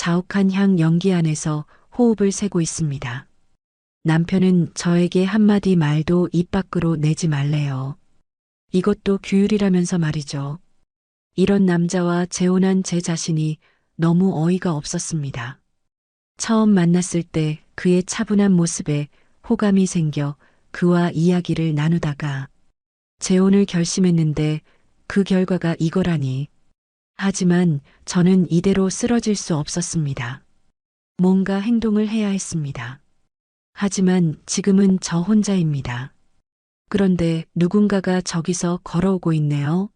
자욱한 향 연기 안에서 호흡을 세고 있습니다. 남편은 저에게 한마디 말도 입 밖으로 내지 말래요. 이것도 규율이라면서 말이죠. 이런 남자와 재혼한 제 자신이 너무 어이가 없었습니다. 처음 만났을 때 그의 차분한 모습에 호감이 생겨 그와 이야기를 나누다가 재혼을 결심했는데 그 결과가 이거라니. 하지만 저는 이대로 쓰러질 수 없었습니다. 뭔가 행동을 해야 했습니다. 하지만 지금은 저 혼자입니다. 그런데 누군가가 저기서 걸어오고 있네요.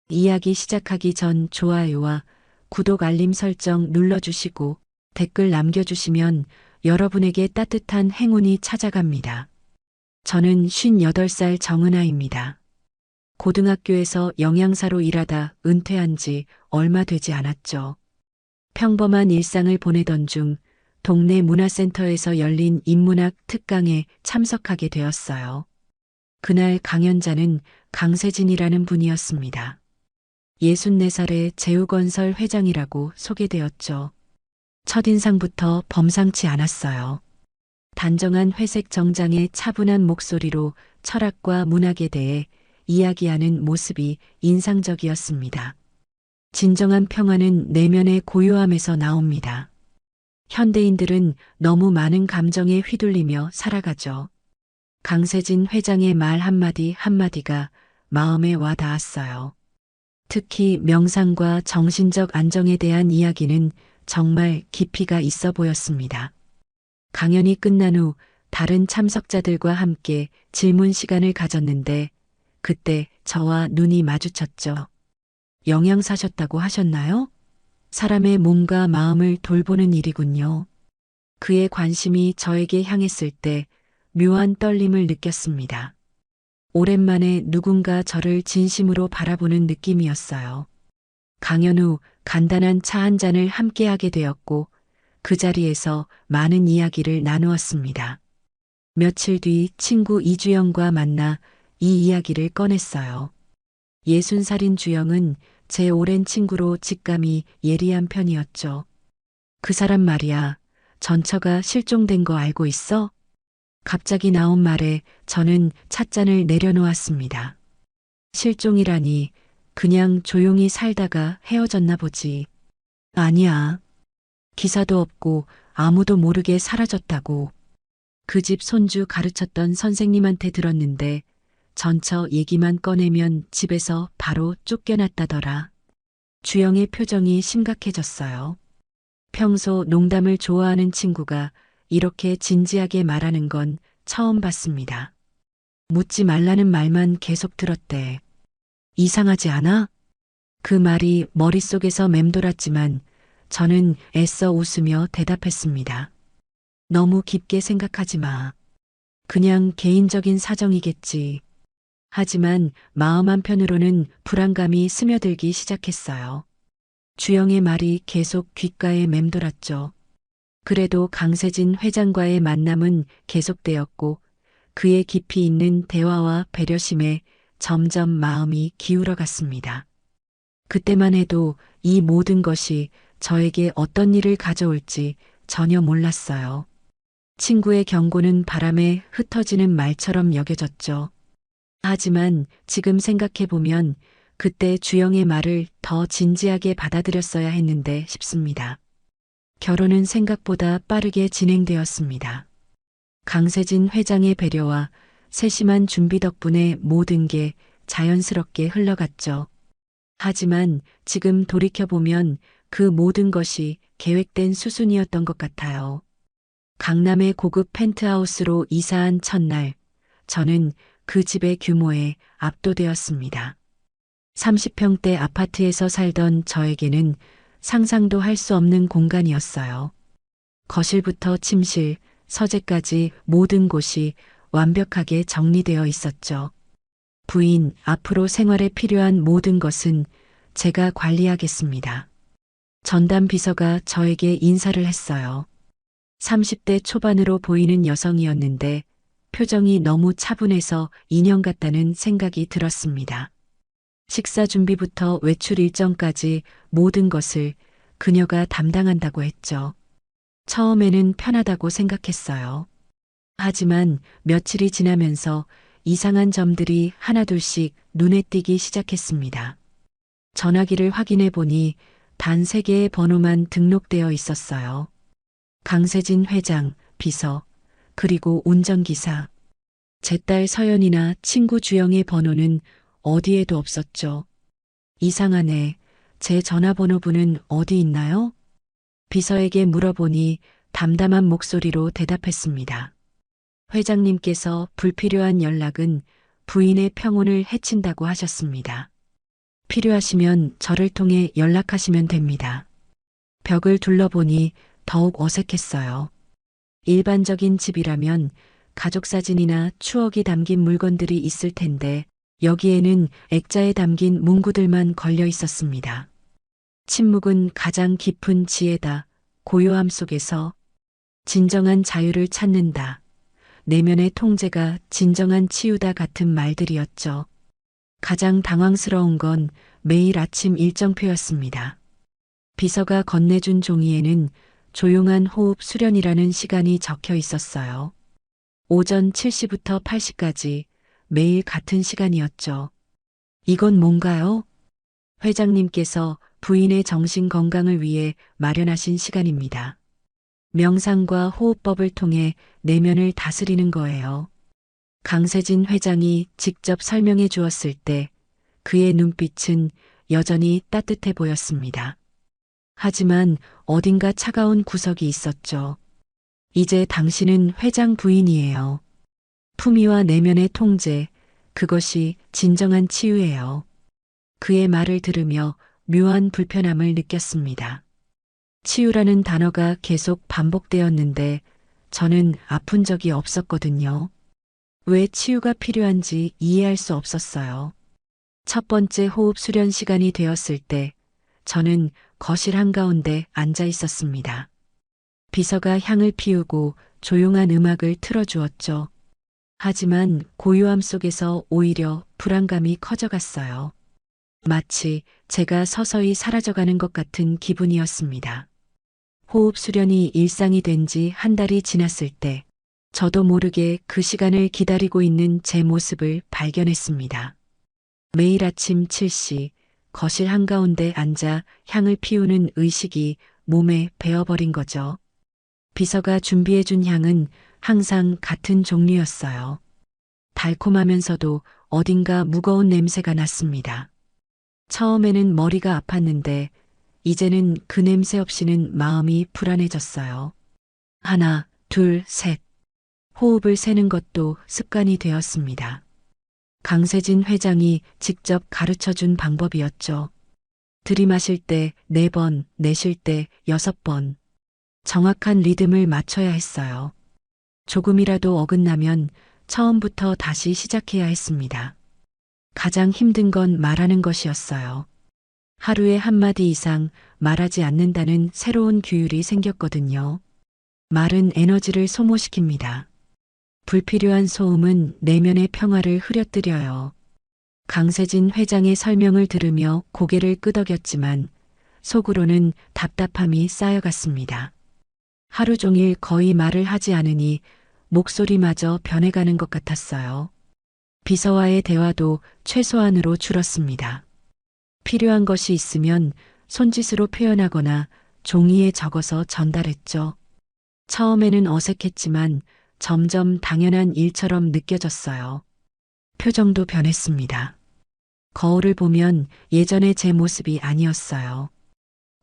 이야기 시작하기 전 좋아요와 구독 알림 설정 눌러주시고 댓글 남겨주시면 여러분에게 따뜻한 행운이 찾아갑니다. 저는 58살 정은아입니다. 고등학교에서 영양사로 일하다 은퇴한 지 얼마 되지 않았죠. 평범한 일상을 보내던 중 동네 문화센터에서 열린 인문학 특강에 참석하게 되었어요. 그날 강연자는 강세진이라는 분이었습니다. 64살의 제우건설 회장이라고 소개되었죠. 첫인상부터 범상치 않았어요. 단정한 회색 정장의 차분한 목소리로 철학과 문학에 대해 이야기하는 모습이 인상적이었습니다. 진정한 평화는 내면의 고요함에서 나옵니다. 현대인들은 너무 많은 감정에 휘둘리며 살아가죠. 강세진 회장의 말 한마디 한마디가 마음에 와 닿았어요. 특히 명상과 정신적 안정에 대한 이야기는 정말 깊이가 있어 보였습니다. 강연이 끝난 후 다른 참석자들과 함께 질문 시간을 가졌는데 그때 저와 눈이 마주쳤죠. 영양사셨다고 하셨나요? 사람의 몸과 마음을 돌보는 일이군요. 그의 관심이 저에게 향했을 때 묘한 떨림을 느꼈습니다. 오랜만에 누군가 저를 진심으로 바라보는 느낌이었어요. 강연 후 간단한 차 한 잔을 함께하게 되었고 그 자리에서 많은 이야기를 나누었습니다. 며칠 뒤 친구 이주영과 만나 이 이야기를 꺼냈어요. 60살인 주영은 제 오랜 친구로 직감이 예리한 편이었죠. 그 사람 말이야, 전처가 실종된 거 알고 있어? 갑자기 나온 말에 저는 찻잔을 내려놓았습니다. 실종이라니 그냥 조용히 살다가 헤어졌나 보지. 아니야. 기사도 없고 아무도 모르게 사라졌다고. 그 집 손주 가르쳤던 선생님한테 들었는데 전처 얘기만 꺼내면 집에서 바로 쫓겨났다더라. 주영의 표정이 심각해졌어요. 평소 농담을 좋아하는 친구가 이렇게 진지하게 말하는 건 처음 봤습니다. 묻지 말라는 말만 계속 들었대. 이상하지 않아? 그 말이 머릿속에서 맴돌았지만 저는 애써 웃으며 대답했습니다. 너무 깊게 생각하지 마. 그냥 개인적인 사정이겠지. 하지만 마음 한편으로는 불안감이 스며들기 시작했어요. 주영의 말이 계속 귓가에 맴돌았죠. 그래도 강세진 회장과의 만남은 계속되었고 그의 깊이 있는 대화와 배려심에 점점 마음이 기울어 갔습니다. 그때만 해도 이 모든 것이 저에게 어떤 일을 가져올지 전혀 몰랐어요. 친구의 경고는 바람에 흩어지는 말처럼 여겨졌죠. 하지만 지금 생각해보면 그때 주영의 말을 더 진지하게 받아들였어야 했는데 싶습니다. 결혼은 생각보다 빠르게 진행되었습니다. 강세진 회장의 배려와 세심한 준비 덕분에 모든 게 자연스럽게 흘러갔죠. 하지만 지금 돌이켜보면 그 모든 것이 계획된 수순이었던 것 같아요. 강남의 고급 펜트하우스로 이사한 첫날, 저는 그 집의 규모에 압도되었습니다. 30평대 아파트에서 살던 저에게는 상상도 할 수 없는 공간이었어요. 거실부터 침실, 서재까지 모든 곳이 완벽하게 정리되어 있었죠. 부인, 앞으로 생활에 필요한 모든 것은 제가 관리하겠습니다. 전담 비서가 저에게 인사를 했어요. 30대 초반으로 보이는 여성이었는데 표정이 너무 차분해서 인형 같다는 생각이 들었습니다. 식사 준비부터 외출 일정까지 모든 것을 그녀가 담당한다고 했죠. 처음에는 편하다고 생각했어요. 하지만 며칠이 지나면서 이상한 점들이 하나둘씩 눈에 띄기 시작했습니다. 전화기를 확인해 보니 단 3개의 번호만 등록되어 있었어요. 강세진 회장, 비서, 그리고 운전기사. 제 딸 서연이나 친구 주영의 번호는 어디에도 없었죠. 이상하네. 제 전화번호부는 어디 있나요? 비서에게 물어보니 담담한 목소리로 대답했습니다. 회장님께서 불필요한 연락은 부인의 평온을 해친다고 하셨습니다. 필요하시면 저를 통해 연락하시면 됩니다. 벽을 둘러보니 더욱 어색했어요. 일반적인 집이라면 가족 사진이나 추억이 담긴 물건들이 있을 텐데 여기에는 액자에 담긴 문구들만 걸려 있었습니다. 침묵은 가장 깊은 지혜다. 고요함 속에서 진정한 자유를 찾는다. 내면의 통제가 진정한 치유다 같은 말들이었죠. 가장 당황스러운 건 매일 아침 일정표였습니다. 비서가 건네준 종이에는 조용한 호흡 수련이라는 시간이 적혀 있었어요. 오전 7시부터 8시까지 매일 같은 시간이었죠. 이건 뭔가요? 회장님께서 부인의 정신 건강을 위해 마련하신 시간입니다. 명상과 호흡법을 통해 내면을 다스리는 거예요. 강세진 회장이 직접 설명해 주었을 때 그의 눈빛은 여전히 따뜻해 보였습니다. 하지만 어딘가 차가운 구석이 있었죠. 이제 당신은 회장 부인이에요. 품위와 내면의 통제, 그것이 진정한 치유예요. 그의 말을 들으며 묘한 불편함을 느꼈습니다. 치유라는 단어가 계속 반복되었는데 저는 아픈 적이 없었거든요. 왜 치유가 필요한지 이해할 수 없었어요. 첫 번째 호흡 수련 시간이 되었을 때 저는 거실 한가운데 앉아 있었습니다. 비서가 향을 피우고 조용한 음악을 틀어주었죠. 하지만 고요함 속에서 오히려 불안감이 커져갔어요. 마치 제가 서서히 사라져가는 것 같은 기분이었습니다. 호흡 수련이 일상이 된 지 한 달이 지났을 때 저도 모르게 그 시간을 기다리고 있는 제 모습을 발견했습니다. 매일 아침 7시 거실 한가운데 앉아 향을 피우는 의식이 몸에 배어버린 거죠. 비서가 준비해준 향은 항상 같은 종류였어요. 달콤하면서도 어딘가 무거운 냄새가 났습니다. 처음에는 머리가 아팠는데 이제는 그 냄새 없이는 마음이 불안해졌어요. 하나, 둘, 셋. 호흡을 세는 것도 습관이 되었습니다. 강세진 회장이 직접 가르쳐 준 방법이었죠. 들이마실 때 4번, 내쉴 때 6번. 정확한 리듬을 맞춰야 했어요. 조금이라도 어긋나면 처음부터 다시 시작해야 했습니다. 가장 힘든 건 말하는 것이었어요. 하루에 한마디 이상 말하지 않는다는 새로운 규율이 생겼거든요. 말은 에너지를 소모시킵니다. 불필요한 소음은 내면의 평화를 흐려뜨려요. 강세진 회장의 설명을 들으며 고개를 끄덕였지만 속으로는 답답함이 쌓여갔습니다. 하루 종일 거의 말을 하지 않으니 목소리마저 변해가는 것 같았어요. 비서와의 대화도 최소한으로 줄었습니다. 필요한 것이 있으면 손짓으로 표현하거나 종이에 적어서 전달했죠. 처음에는 어색했지만 점점 당연한 일처럼 느껴졌어요. 표정도 변했습니다. 거울을 보면 예전의 제 모습이 아니었어요.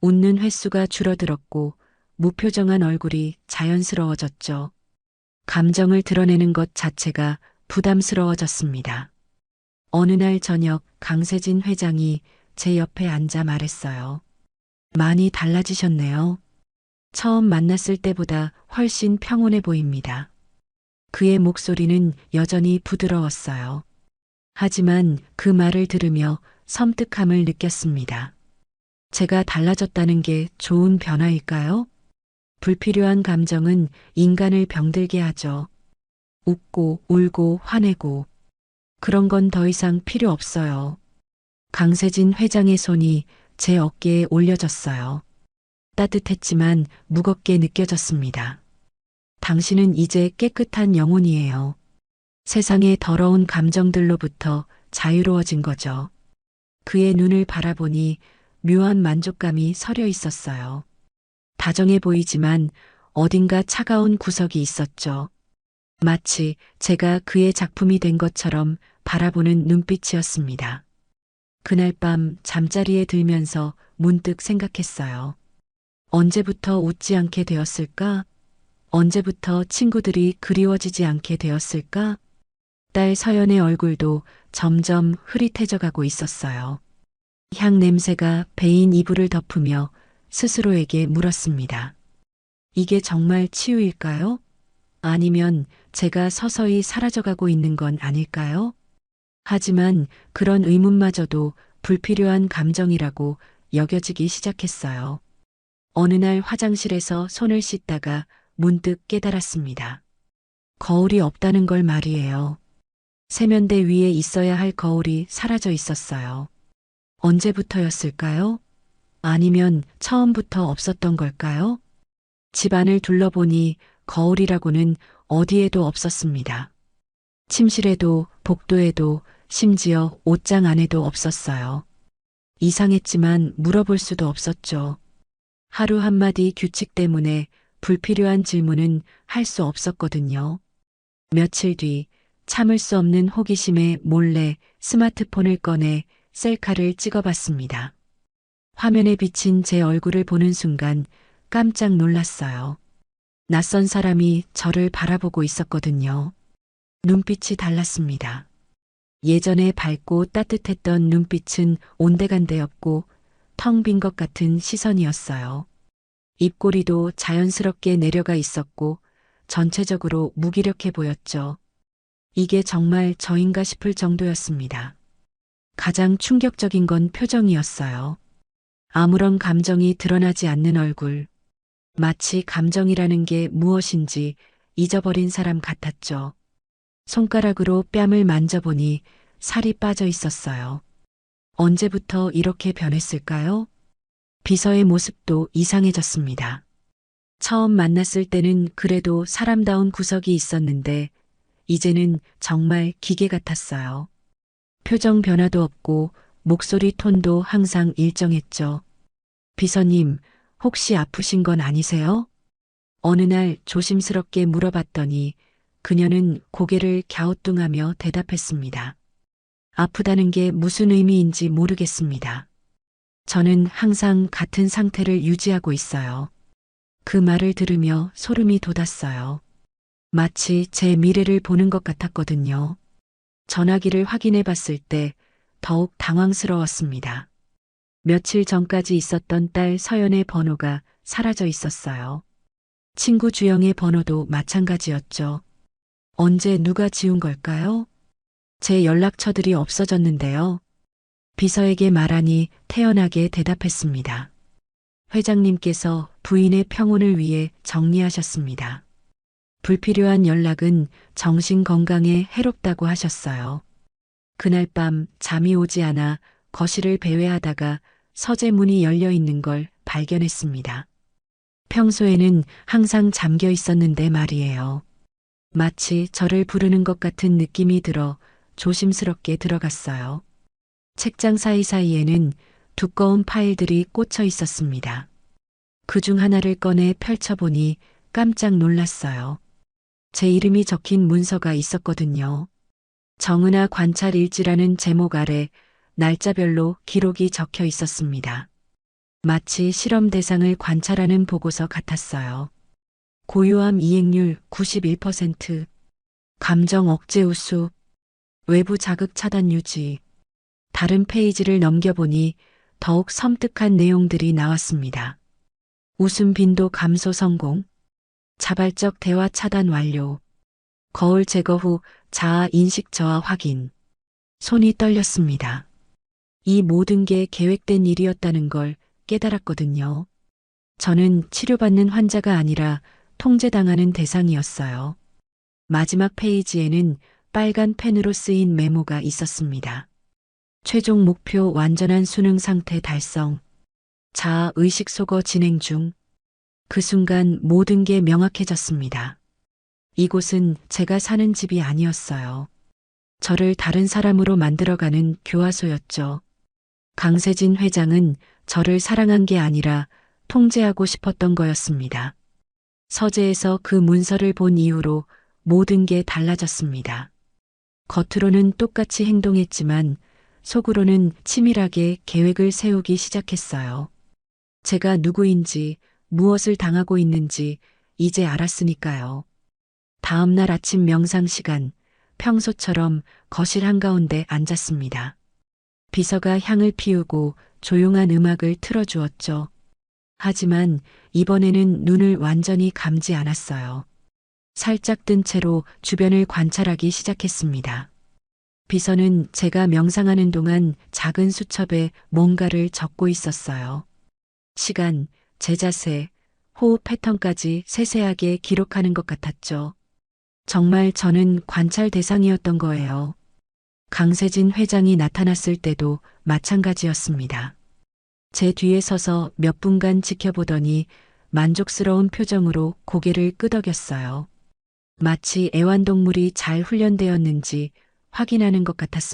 웃는 횟수가 줄어들었고 무표정한 얼굴이 자연스러워졌죠. 감정을 드러내는 것 자체가 부담스러워졌습니다. 어느 날 저녁 강세진 회장이 제 옆에 앉아 말했어요. 많이 달라지셨네요. 처음 만났을 때보다 훨씬 평온해 보입니다. 그의 목소리는 여전히 부드러웠어요. 하지만 그 말을 들으며 섬뜩함을 느꼈습니다. 제가 달라졌다는 게 좋은 변화일까요? 불필요한 감정은 인간을 병들게 하죠. 웃고 울고 화내고 그런 건 더 이상 필요 없어요. 강세진 회장의 손이 제 어깨에 올려졌어요. 따뜻했지만 무겁게 느껴졌습니다. 당신은 이제 깨끗한 영혼이에요. 세상의 더러운 감정들로부터 자유로워진 거죠. 그의 눈을 바라보니 묘한 만족감이 서려 있었어요. 다정해 보이지만 어딘가 차가운 구석이 있었죠. 마치 제가 그의 작품이 된 것처럼 바라보는 눈빛이었습니다. 그날 밤 잠자리에 들면서 문득 생각했어요. 언제부터 웃지 않게 되었을까? 언제부터 친구들이 그리워지지 않게 되었을까? 딸 서연의 얼굴도 점점 흐릿해져 가고 있었어요. 향 냄새가 배인 이불을 덮으며 스스로에게 물었습니다. 이게 정말 치유일까요? 아니면 제가 서서히 사라져가고 있는 건 아닐까요? 하지만 그런 의문마저도 불필요한 감정이라고 여겨지기 시작했어요. 어느 날 화장실에서 손을 씻다가 문득 깨달았습니다. 거울이 없다는 걸 말이에요. 세면대 위에 있어야 할 거울이 사라져 있었어요. 언제부터였을까요? 아니면 처음부터 없었던 걸까요? 집안을 둘러보니 거울이라고는 어디에도 없었습니다. 침실에도 복도에도 심지어 옷장 안에도 없었어요. 이상했지만 물어볼 수도 없었죠. 하루 한마디 규칙 때문에 불필요한 질문은 할 수 없었거든요. 며칠 뒤 참을 수 없는 호기심에 몰래 스마트폰을 꺼내 셀카를 찍어봤습니다. 화면에 비친 제 얼굴을 보는 순간 깜짝 놀랐어요. 낯선 사람이 저를 바라보고 있었거든요. 눈빛이 달랐습니다. 예전에 밝고 따뜻했던 눈빛은 온데간데였고 텅 빈 것 같은 시선이었어요. 입꼬리도 자연스럽게 내려가 있었고 전체적으로 무기력해 보였죠. 이게 정말 저인가 싶을 정도였습니다. 가장 충격적인 건 표정이었어요. 아무런 감정이 드러나지 않는 얼굴. 마치 감정이라는 게 무엇인지 잊어버린 사람 같았죠. 손가락으로 뺨을 만져보니 살이 빠져 있었어요. 언제부터 이렇게 변했을까요? 비서의 모습도 이상해졌습니다. 처음 만났을 때는 그래도 사람다운 구석이 있었는데 이제는 정말 기계 같았어요. 표정 변화도 없고 목소리 톤도 항상 일정했죠. 비서님, 혹시 아프신 건 아니세요? 어느 날 조심스럽게 물어봤더니 그녀는 고개를 갸우뚱하며 대답했습니다. 아프다는 게 무슨 의미인지 모르겠습니다. 저는 항상 같은 상태를 유지하고 있어요. 그 말을 들으며 소름이 돋았어요. 마치 제 미래를 보는 것 같았거든요. 전화기를 확인해 봤을 때 더욱 당황스러웠습니다. 며칠 전까지 있었던 딸 서연의 번호가 사라져 있었어요. 친구 주영의 번호도 마찬가지였죠. 언제 누가 지운 걸까요? 제 연락처들이 없어졌는데요. 비서에게 말하니 태연하게 대답했습니다. 회장님께서 부인의 평온을 위해 정리하셨습니다. 불필요한 연락은 정신 건강에 해롭다고 하셨어요. 그날 밤 잠이 오지 않아 거실을 배회하다가 서재 문이 열려 있는 걸 발견했습니다. 평소에는 항상 잠겨 있었는데 말이에요. 마치 저를 부르는 것 같은 느낌이 들어 조심스럽게 들어갔어요. 책장 사이사이에는 두꺼운 파일들이 꽂혀 있었습니다. 그중 하나를 꺼내 펼쳐보니 깜짝 놀랐어요. 제 이름이 적힌 문서가 있었거든요. 정은아 관찰 일지라는 제목 아래 날짜별로 기록이 적혀 있었습니다. 마치 실험 대상을 관찰하는 보고서 같았어요. 고요함 이행률 91%, 감정 억제 우수, 외부 자극 차단 유지. 다른 페이지를 넘겨보니 더욱 섬뜩한 내용들이 나왔습니다. 웃음 빈도 감소 성공, 자발적 대화 차단 완료, 거울 제거 후 자아 인식 저하 확인. 손이 떨렸습니다. 이 모든 게 계획된 일이었다는 걸 깨달았거든요. 저는 치료받는 환자가 아니라 통제당하는 대상이었어요. 마지막 페이지에는 빨간 펜으로 쓰인 메모가 있었습니다. 최종 목표 완전한 수능 상태 달성. 자아 의식 속어 진행 중. 그 순간 모든 게 명확해졌습니다. 이곳은 제가 사는 집이 아니었어요. 저를 다른 사람으로 만들어가는 교화소였죠. 강세진 회장은 저를 사랑한 게 아니라 통제하고 싶었던 거였습니다. 서재에서 그 문서를 본 이후로 모든 게 달라졌습니다. 겉으로는 똑같이 행동했지만 속으로는 치밀하게 계획을 세우기 시작했어요. 제가 누구인지, 무엇을 당하고 있는지 이제 알았으니까요. 다음 날 아침 명상 시간, 평소처럼 거실 한가운데 앉았습니다. 비서가 향을 피우고 조용한 음악을 틀어주었죠. 하지만 이번에는 눈을 완전히 감지 않았어요. 살짝 뜬 채로 주변을 관찰하기 시작했습니다. 비서는 제가 명상하는 동안 작은 수첩에 뭔가를 적고 있었어요. 시간, 제 자세, 호흡 패턴까지 세세하게 기록하는 것 같았죠. 정말 저는 관찰 대상이었던 거예요. 강세진 회장이 나타났을 때도 마찬가지였습니다. 제 뒤에 서서 몇 분간 지켜보더니 만족스러운 표정으로 고개를 끄덕였어요. 마치 애완동물이 잘 훈련되었는지 확인하는 것 같았습니다.